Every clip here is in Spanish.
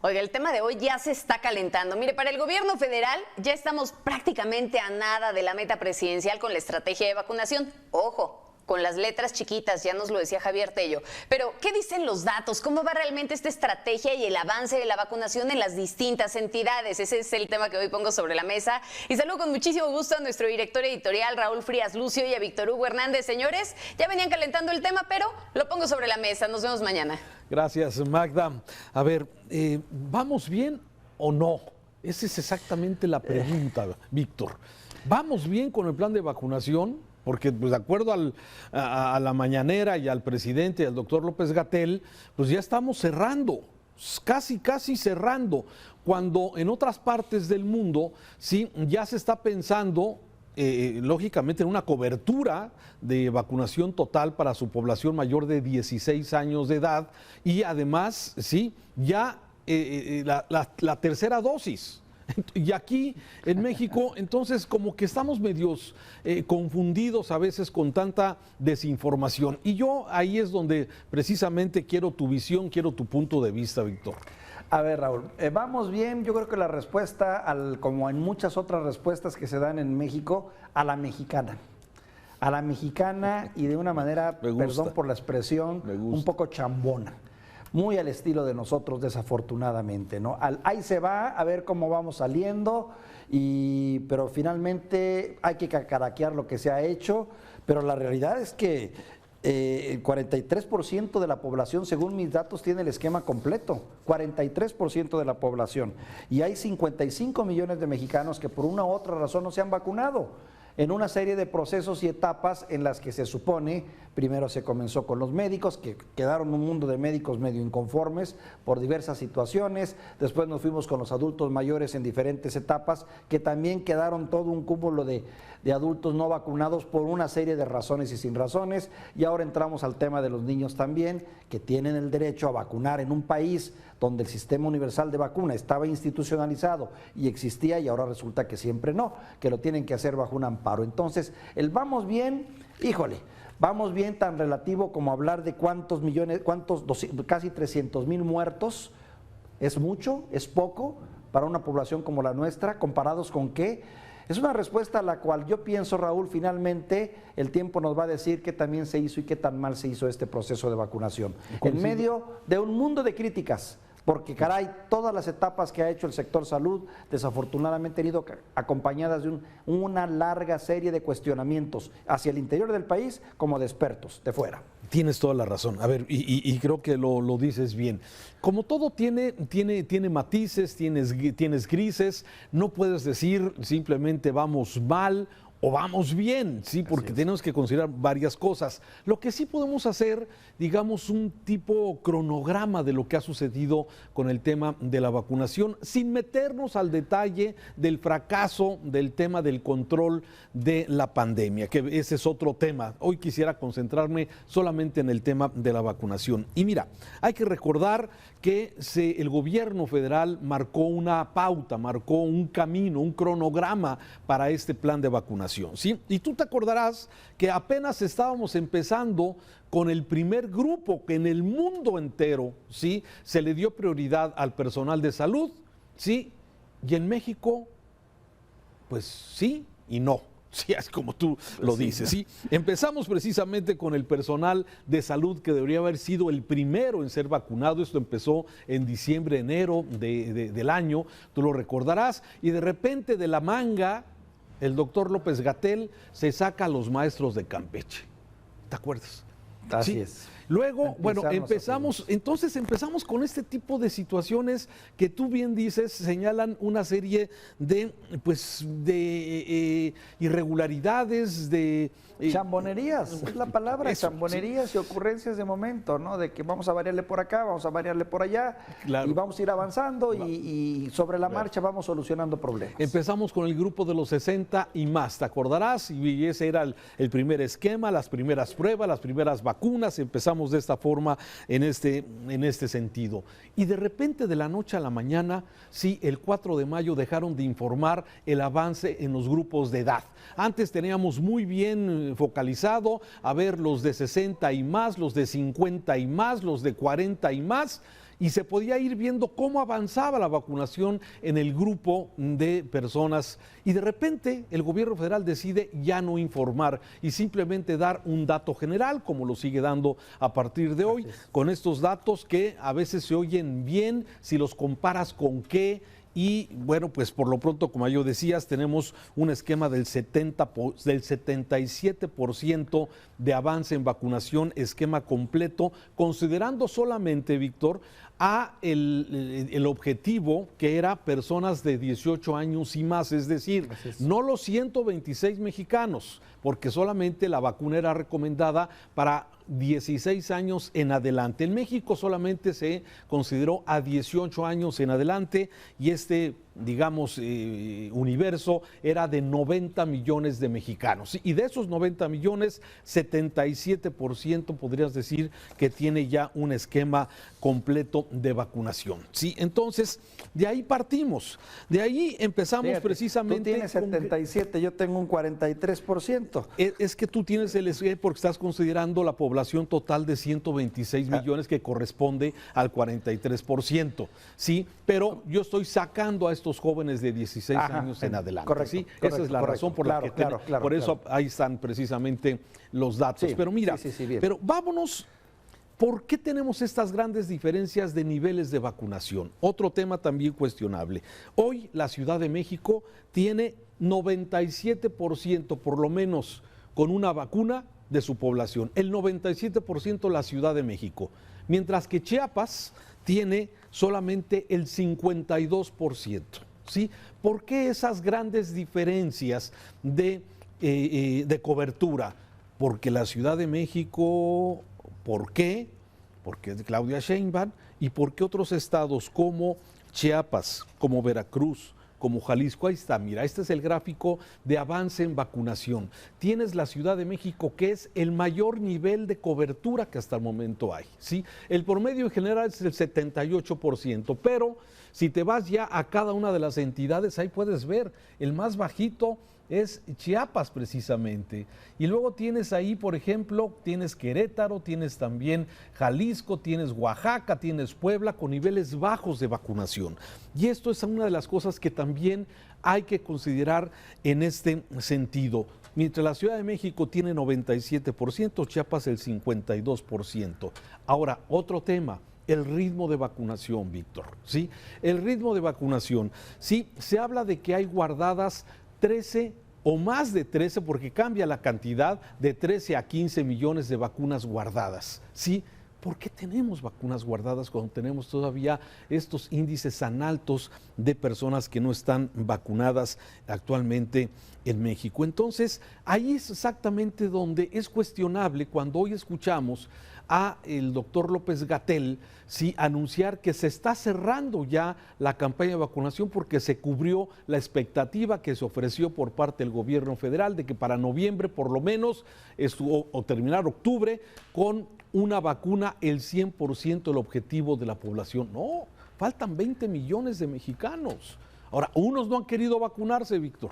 Oiga, el tema de hoy ya se está calentando. Mire, para el gobierno federal ya estamos prácticamente a nada de la meta presidencial con la estrategia de vacunación. Ojo, con las letras chiquitas, ya nos lo decía Javier Tello. Pero, ¿qué dicen los datos? ¿Cómo va realmente esta estrategia y el avance de la vacunación en las distintas entidades? Ese es el tema que hoy pongo sobre la mesa. Y saludo con muchísimo gusto a nuestro director editorial, Raúl Frías Lucio, y a Víctor Hugo Hernández. Señores, ya venían calentando el tema, pero lo pongo sobre la mesa. Nos vemos mañana. Gracias, Magda. A ver, ¿vamos bien o no? Esa es exactamente la pregunta, Víctor. ¿Vamos bien con el plan de vacunación? Porque, pues, de acuerdo a la mañanera y al presidente y al doctor López-Gatell, pues ya estamos cerrando, casi cerrando, cuando en otras partes del mundo, sí, ya se está pensando, lógicamente, en una cobertura de vacunación total para su población mayor de 16 años de edad y además, sí, ya la tercera dosis. Y aquí en México, entonces, como que estamos medios confundidos a veces con tanta desinformación. Y yo ahí es donde precisamente quiero tu visión, quiero tu punto de vista, Víctor. A ver, Raúl, vamos bien. Yo creo que la respuesta, como en muchas otras respuestas que se dan en México, a la mexicana. A la mexicana y de una manera, perdón por la expresión, un poco chambona. Muy al estilo de nosotros, desafortunadamente, ¿no? Ahí se va, a ver cómo vamos saliendo, pero finalmente hay que cacaraquear lo que se ha hecho, pero la realidad es que el 43% de la población, según mis datos, tiene el esquema completo, 43% de la población, y hay 55 millones de mexicanos que por una u otra razón no se han vacunado, en una serie de procesos y etapas en las que se supone, primero se comenzó con los médicos, que quedaron un mundo de médicos medio inconformes por diversas situaciones, después nos fuimos con los adultos mayores en diferentes etapas, que también quedaron todo un cúmulo de adultos no vacunados por una serie de razones y sin razones, y ahora entramos al tema de los niños también, que tienen el derecho a vacunar en un país donde el sistema universal de vacuna estaba institucionalizado y existía, y ahora resulta que siempre no, que lo tienen que hacer bajo un amparo. Entonces, el vamos bien, híjole, vamos bien tan relativo como hablar de cuántos millones, casi 300,000 muertos, ¿es mucho? ¿Es poco para una población como la nuestra? ¿Comparados con qué? Es una respuesta a la cual yo pienso, Raúl, finalmente el tiempo nos va a decir qué también se hizo y qué tan mal se hizo este proceso de vacunación. En medio de un mundo de críticas, porque caray, todas las etapas que ha hecho el sector salud desafortunadamente han ido acompañadas de una larga serie de cuestionamientos hacia el interior del país como de expertos de fuera. Tienes toda la razón. A ver, y creo que lo dices bien. Como todo tiene matices, tienes grises, no puedes decir simplemente vamos mal o vamos bien, sí, porque tenemos que considerar varias cosas. Lo que sí podemos hacer, digamos, un tipo cronograma de lo que ha sucedido con el tema de la vacunación, sin meternos al detalle del fracaso del tema del control de la pandemia, que ese es otro tema. Hoy quisiera concentrarme solamente en el tema de la vacunación. Y mira, hay que recordar que el gobierno federal marcó una pauta, marcó un camino, un cronograma para este plan de vacunación. ¿Sí? Y tú te acordarás que apenas estábamos empezando con el primer grupo que en el mundo entero, ¿sí?, se le dio prioridad al personal de salud, ¿sí? Y en México, pues sí y no. Sí, es como tú lo dices, ¿sí? Empezamos precisamente con el personal de salud que debería haber sido el primero en ser vacunado. Esto empezó en diciembre, enero del año, tú lo recordarás, y de repente de la manga el doctor López-Gatell se saca a los maestros de Campeche. ¿Te acuerdas? Así ¿Sí? es. Luego, bueno, empezamos con este tipo de situaciones que tú bien dices, señalan una serie de, pues, de irregularidades, de... chambonerías, es la palabra, chambonerías y ocurrencias de momento, ¿no? De que vamos a variarle por acá, vamos a variarle por allá, claro, y vamos a ir avanzando y sobre la marcha vamos solucionando problemas. Empezamos con el grupo de los 60 y más, ¿te acordarás? Y ese era el primer esquema, las primeras pruebas, las primeras vacunas, empezamos de esta forma en este sentido. Y de repente, de la noche a la mañana, sí, el 4 de mayo dejaron de informar el avance en los grupos de edad. Antes teníamos muy bien focalizado a ver los de 60 y más, los de 50 y más, los de 40 y más, y se podía ir viendo cómo avanzaba la vacunación en el grupo de personas y de repente el gobierno federal decide ya no informar y simplemente dar un dato general, como lo sigue dando a partir de hoy, con estos datos que a veces se oyen bien si los comparas con qué. Y bueno, pues por lo pronto, como yo decías, tenemos un esquema del 77% de avance en vacunación, esquema completo, considerando solamente, Víctor, a el objetivo que era personas de 18 años y más, es decir, no los 126 mexicanos, porque solamente la vacuna era recomendada para 16 años en adelante. En México solamente se consideró a 18 años en adelante y este, digamos, universo era de 90 millones de mexicanos. Y de esos 90 millones, 77% podrías decir que tiene ya un esquema completo de vacunación. ¿Sí? Entonces, de ahí partimos. De ahí empezamos. Fíjate, precisamente. Tú tienes 77, yo tengo un 43%. Es que tú tienes el esquema porque estás considerando la población total de 126 millones que corresponde al 43%. Sí, pero yo estoy sacando a estos jóvenes de 16 años en adelante. Correcto, ¿sí? correcto, esa es la razón por la que por eso ahí están precisamente los datos. Sí, pero mira, bien. pero vámonos. ¿Por qué tenemos estas grandes diferencias de niveles de vacunación? Otro tema también cuestionable. Hoy la Ciudad de México tiene 97% por lo menos con una vacuna de su población. El 97% la Ciudad de México. Mientras que Chiapas tiene solamente el 52%. ¿Sí? ¿Por qué esas grandes diferencias de cobertura? Porque la Ciudad de México... ¿Por qué? Porque es de Claudia Sheinbaum y porque otros estados como Chiapas, como Veracruz, como Jalisco, ahí está, mira, este es el gráfico de avance en vacunación. Tienes la Ciudad de México que es el mayor nivel de cobertura que hasta el momento hay, ¿sí? El promedio en general es el 78%, pero si te vas ya a cada una de las entidades, ahí puedes ver, el más bajito es Chiapas precisamente. Y luego tienes ahí, por ejemplo, tienes Querétaro, tienes también Jalisco, tienes Oaxaca, tienes Puebla con niveles bajos de vacunación. Y esto es una de las cosas que también hay que considerar en este sentido. Mientras la Ciudad de México tiene 97%, Chiapas el 52%. Ahora, otro tema. El ritmo de vacunación, Víctor, ¿sí? El ritmo de vacunación. Sí, se habla de que hay guardadas 13 o más de 13, porque cambia la cantidad, de 13 a 15 millones de vacunas guardadas, ¿sí? ¿Por qué tenemos vacunas guardadas cuando tenemos todavía estos índices tan altos de personas que no están vacunadas actualmente en México? Entonces, ahí es exactamente donde es cuestionable cuando hoy escuchamos a el doctor López-Gatell sí anunciar que se está cerrando ya la campaña de vacunación porque se cubrió la expectativa que se ofreció por parte del gobierno federal de que para noviembre por lo menos o terminar octubre con una vacuna el 100% del objetivo de la población. No, faltan 20 millones de mexicanos. Ahora, unos no han querido vacunarse, Víctor.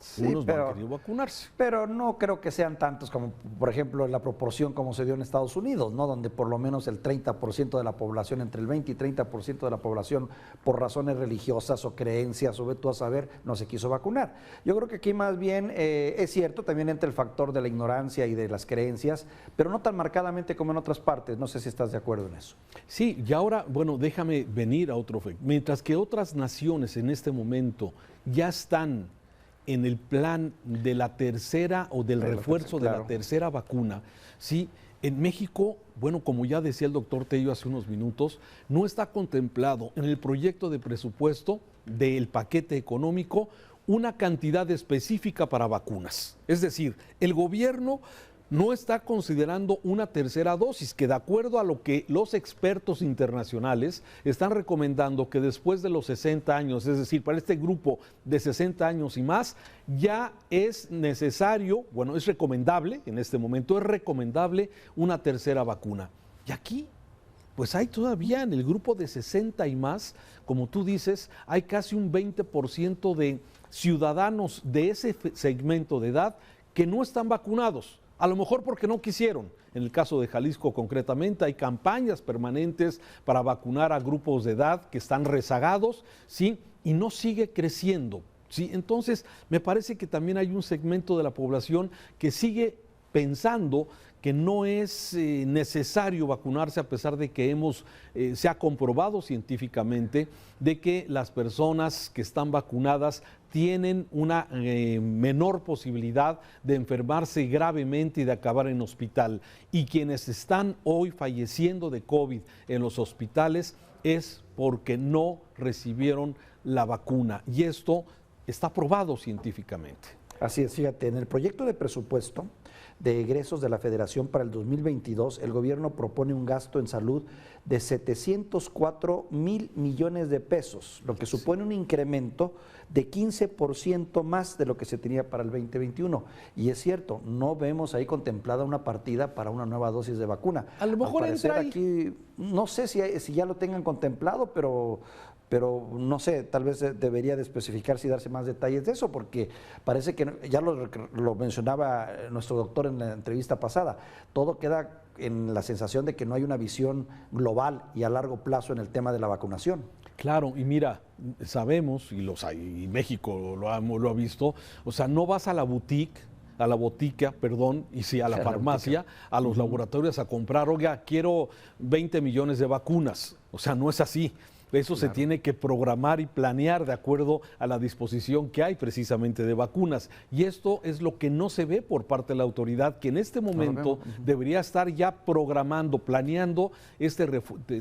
Sí, unos no han querido vacunarse. Pero no creo que sean tantos como, por ejemplo, la proporción como se dio en Estados Unidos, ¿no? Donde por lo menos el 30% de la población, entre el 20 y 30% de la población, por razones religiosas o creencias, o ve tú a saber, no se quiso vacunar. Yo creo que aquí más bien es cierto, también entra el factor de la ignorancia y de las creencias, pero no tan marcadamente como en otras partes. No sé si estás de acuerdo en eso. Sí, y ahora, bueno, déjame venir a otro efecto. Mientras que otras naciones en este momento ya están en el plan de la tercera o del refuerzo de la tercera vacuna, sí, en México, bueno, como ya decía el doctor Tello hace unos minutos, no está contemplado en el proyecto de presupuesto del paquete económico una cantidad específica para vacunas. Es decir, el gobierno no está considerando una tercera dosis, que de acuerdo a lo que los expertos internacionales están recomendando que después de los 60 años, es decir, para este grupo de 60 años y más, ya es necesario, bueno, es recomendable, en este momento es recomendable una tercera vacuna. Y aquí, pues hay todavía en el grupo de 60 y más, como tú dices, hay casi un 20% de ciudadanos de ese segmento de edad que no están vacunados. A lo mejor porque no quisieron. En el caso de Jalisco concretamente hay campañas permanentes para vacunar a grupos de edad que están rezagados, ¿sí? Y no sigue creciendo, ¿sí? Entonces, me parece que también hay un segmento de la población que sigue pensando que no es necesario vacunarse, a pesar de que se ha comprobado científicamente de que las personas que están vacunadas tienen una menor posibilidad de enfermarse gravemente y de acabar en hospital. Y quienes están hoy falleciendo de COVID en los hospitales es porque no recibieron la vacuna. Y esto está probado científicamente. Así es, fíjate, en el proyecto de presupuesto de egresos de la Federación para el 2022, el gobierno propone un gasto en salud de 704,000 millones de pesos, lo que supone un incremento de 15% más de lo que se tenía para el 2021. Y es cierto, no vemos ahí contemplada una partida para una nueva dosis de vacuna. A lo mejor entra ahí. Aquí, no sé si ya lo tengan contemplado, pero no sé, tal vez debería de especificarse y darse más detalles de eso, porque parece que, ya lo mencionaba nuestro doctor en la entrevista pasada, todo queda en la sensación de que no hay una visión global y a largo plazo en el tema de la vacunación. Claro, y mira, sabemos, y México lo ha visto, o sea, no vas a la botica, y sí a la farmacia, a los laboratorios a comprar, oiga, quiero 20 millones de vacunas, o sea, no es así. Eso se tiene que programar y planear de acuerdo a la disposición que hay precisamente de vacunas. Y esto es lo que no se ve por parte de la autoridad, que en este momento debería estar ya programando, planeando este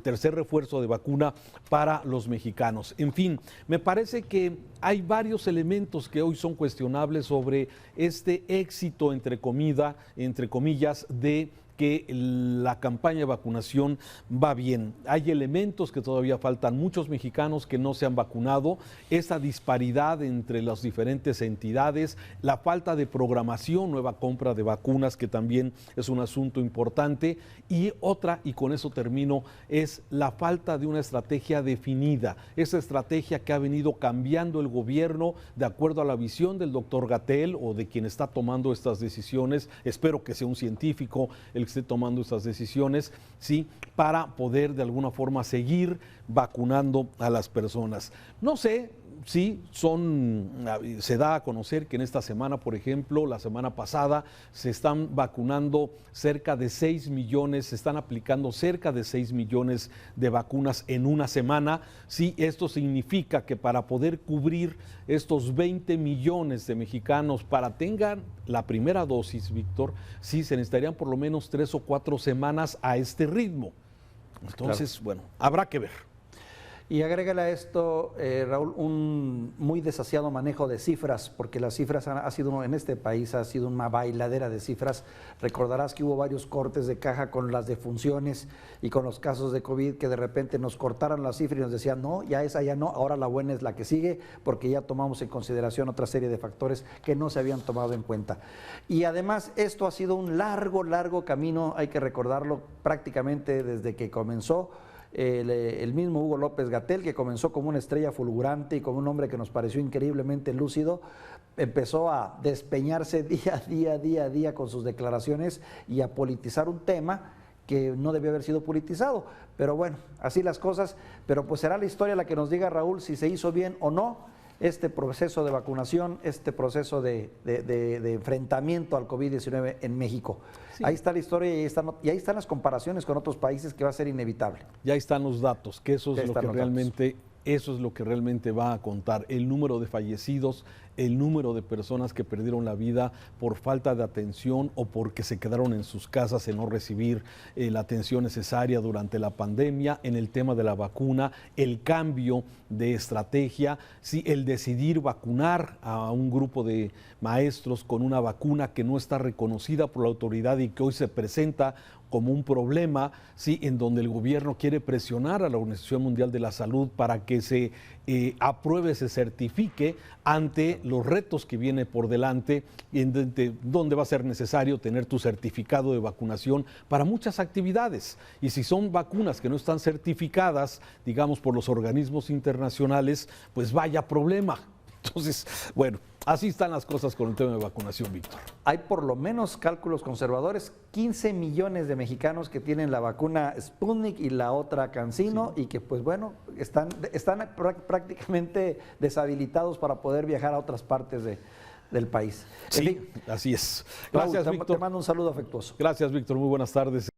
tercer refuerzo de vacuna para los mexicanos. En fin, me parece que hay varios elementos que hoy son cuestionables sobre este éxito, entre comillas, de que la campaña de vacunación va bien. Hay elementos que todavía faltan, muchos mexicanos que no se han vacunado, esa disparidad entre las diferentes entidades, la falta de programación, nueva compra de vacunas, que también es un asunto importante, y otra, y con eso termino, es la falta de una estrategia definida, esa estrategia que ha venido cambiando el gobierno de acuerdo a la visión del doctor-Gatell o de quien está tomando estas decisiones. Espero que sea un científico el que esté tomando estas decisiones, ¿sí? Para poder de alguna forma seguir vacunando a las personas. No sé si se da a conocer que en esta semana, por ejemplo, la semana pasada, se están vacunando cerca de 6 millones, se están aplicando cerca de 6 millones de vacunas en una semana. Sí, esto significa que para poder cubrir estos 20 millones de mexicanos para tengan la primera dosis, Víctor, sí, se necesitarían por lo menos 3 o 4 semanas a este ritmo. Entonces, claro, bueno, habrá que ver. Y agrégale a esto, Raúl, un muy desasiado manejo de cifras, porque las cifras en este país ha sido una bailadera de cifras. Recordarás que hubo varios cortes de caja con las defunciones y con los casos de COVID, que de repente nos cortaron la cifra y nos decían, no, ya esa ya no, ahora la buena es la que sigue, porque ya tomamos en consideración otra serie de factores que no se habían tomado en cuenta. Y además esto ha sido un largo camino, hay que recordarlo, prácticamente desde que comenzó. El mismo Hugo López Gatell, que comenzó como una estrella fulgurante y como un hombre que nos pareció increíblemente lúcido, empezó a despeñarse día a día con sus declaraciones y a politizar un tema que no debió haber sido politizado. Pero bueno, así las cosas, pero pues será la historia la que nos diga, Raúl, si se hizo bien o no este proceso de vacunación, este proceso de enfrentamiento al COVID-19 en México. Sí. Ahí está la historia y ahí están las comparaciones con otros países, que va a ser inevitable. Ya están los datos, que eso es lo que realmente va a contar, el número de fallecidos, el número de personas que perdieron la vida por falta de atención o porque se quedaron en sus casas en no recibir la atención necesaria durante la pandemia, en el tema de la vacuna, el cambio de estrategia, sí, el decidir vacunar a un grupo de maestros con una vacuna que no está reconocida por la autoridad y que hoy se presenta como un problema, sí, en donde el gobierno quiere presionar a la Organización Mundial de la Salud para que se apruebe, se certifique ante los retos que viene por delante, y donde va a ser necesario tener tu certificado de vacunación para muchas actividades. Y si son vacunas que no están certificadas, digamos, por los organismos internacionales, pues vaya problema. Entonces, bueno, así están las cosas con el tema de vacunación, Víctor. Hay por lo menos cálculos conservadores, 15 millones de mexicanos que tienen la vacuna Sputnik y la otra CanSino, y que pues bueno, están prácticamente deshabilitados para poder viajar a otras partes del país. Sí, así es. Gracias, Víctor. Te mando un saludo afectuoso. Gracias, Víctor. Muy buenas tardes.